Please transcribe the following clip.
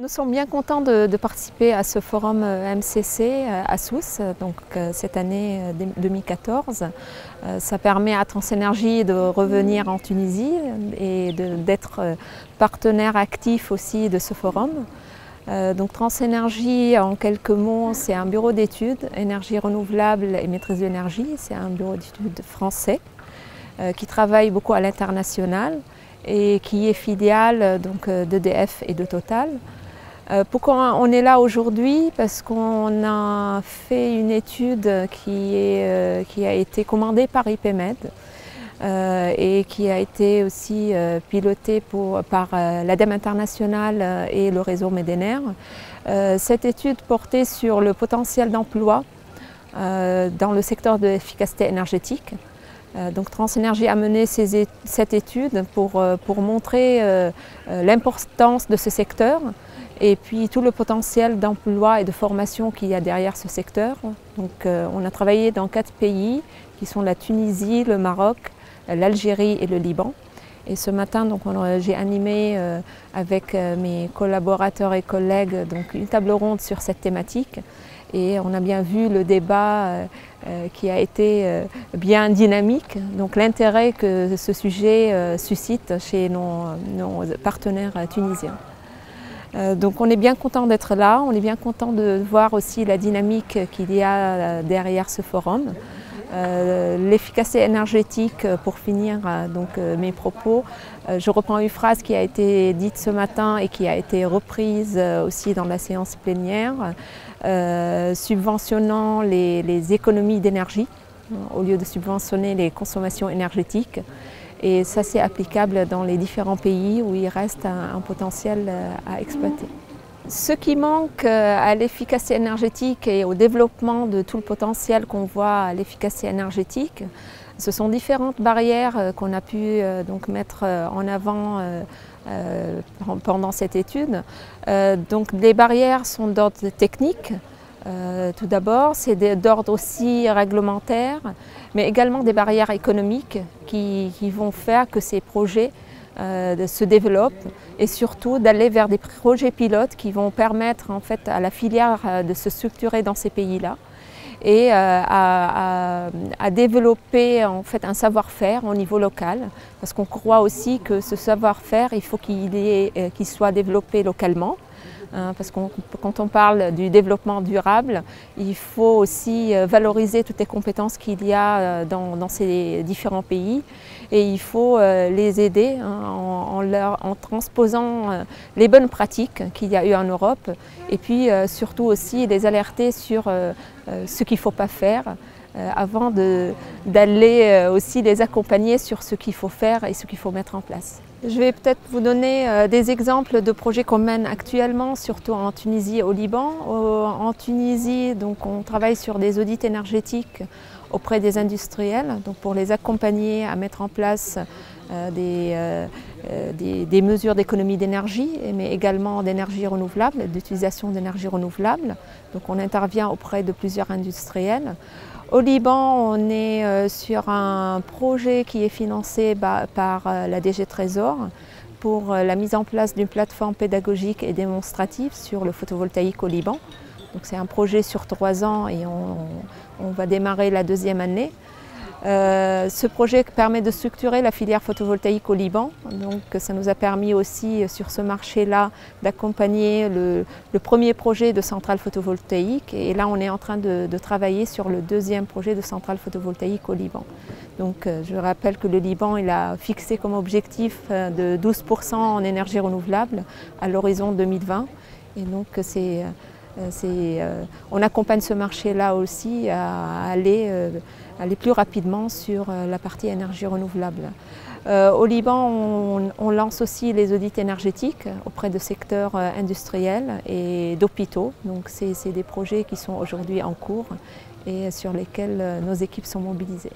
Nous sommes bien contents de participer à ce forum MCC à Sousse, donc cette année 2014. Ça permet à Transenergy de revenir en Tunisie et d'être partenaire actif aussi de ce forum. Donc Transenergy, en quelques mots, c'est un bureau d'études, énergie renouvelable et maîtrise de l'énergie. C'est un bureau d'études français qui travaille beaucoup à l'international et qui est filiale d'EDF et de Total. Pourquoi on est là aujourd'hui? Parce qu'on a fait une étude qui a été commandée par IPMED et qui a été aussi pilotée par l'ADEME internationale et le réseau MEDENER. Cette étude portait sur le potentiel d'emploi dans le secteur de l'efficacité énergétique. Donc Transenergy a mené cette étude pour montrer l'importance de ce secteur et puis tout le potentiel d'emploi et de formation qu'il y a derrière ce secteur. Donc, on a travaillé dans 4 pays qui sont la Tunisie, le Maroc, l'Algérie et le Liban. Et ce matin, j'ai animé avec mes collaborateurs et collègues une table ronde sur cette thématique. Et on a bien vu le débat qui a été bien dynamique, donc l'intérêt que ce sujet suscite chez nos partenaires tunisiens. Donc on est bien content d'être là, on est bien content de voir aussi la dynamique qu'il y a derrière ce forum. L'efficacité énergétique, pour finir mes propos, je reprends une phrase qui a été dite ce matin et qui a été reprise aussi dans la séance plénière, subventionnant les économies d'énergie au lieu de subventionner les consommations énergétiques. Et ça, c'est applicable dans les différents pays où il reste un potentiel à exploiter. Ce qui manque à l'efficacité énergétique et au développement de tout le potentiel qu'on voit à l'efficacité énergétique, ce sont différentes barrières qu'on a pu mettre en avant pendant cette étude. Donc les barrières sont d'ordre technique. Tout d'abord, c'est d'ordre aussi réglementaire, mais également des barrières économiques qui vont faire que ces projets se développent et surtout d'aller vers des projets pilotes qui vont permettre en fait à la filière de se structurer dans ces pays-là et à développer en fait un savoir-faire au niveau local, parce qu'on croit aussi que ce savoir-faire, il faut qu'il soit développé localement. Parce que quand on parle du développement durable, il faut aussi valoriser toutes les compétences qu'il y a dans ces différents pays et il faut les aider en transposant les bonnes pratiques qu'il y a eu en Europe et puis surtout aussi les alerter sur ce qu'il ne faut pas faire avant d'aller aussi les accompagner sur ce qu'il faut faire et ce qu'il faut mettre en place. Je vais peut-être vous donner des exemples de projets qu'on mène actuellement, surtout en Tunisie et au Liban. En Tunisie, on travaille sur des audits énergétiques auprès des industriels, pour les accompagner à mettre en place des mesures d'économie d'énergie, mais également d'énergie renouvelable, d'utilisation d'énergie renouvelable. Donc on intervient auprès de plusieurs industriels. Au Liban, on est sur un projet qui est financé par la DG Trésor pour la mise en place d'une plateforme pédagogique et démonstrative sur le photovoltaïque au Liban. C'est un projet sur 3 ans et on va démarrer la 2e année. Ce projet permet de structurer la filière photovoltaïque au Liban. Donc, ça nous a permis aussi sur ce marché-là d'accompagner le premier projet de centrale photovoltaïque. Et là, on est en train de travailler sur le 2e projet de centrale photovoltaïque au Liban. Donc, je rappelle que le Liban il a fixé comme objectif de 12% en énergie renouvelable à l'horizon 2020. Et donc, on accompagne ce marché-là aussi à aller plus rapidement sur la partie énergie renouvelable. Au Liban, on lance aussi les audits énergétiques auprès de secteurs industriels et d'hôpitaux. Donc c'est des projets qui sont aujourd'hui en cours et sur lesquels nos équipes sont mobilisées.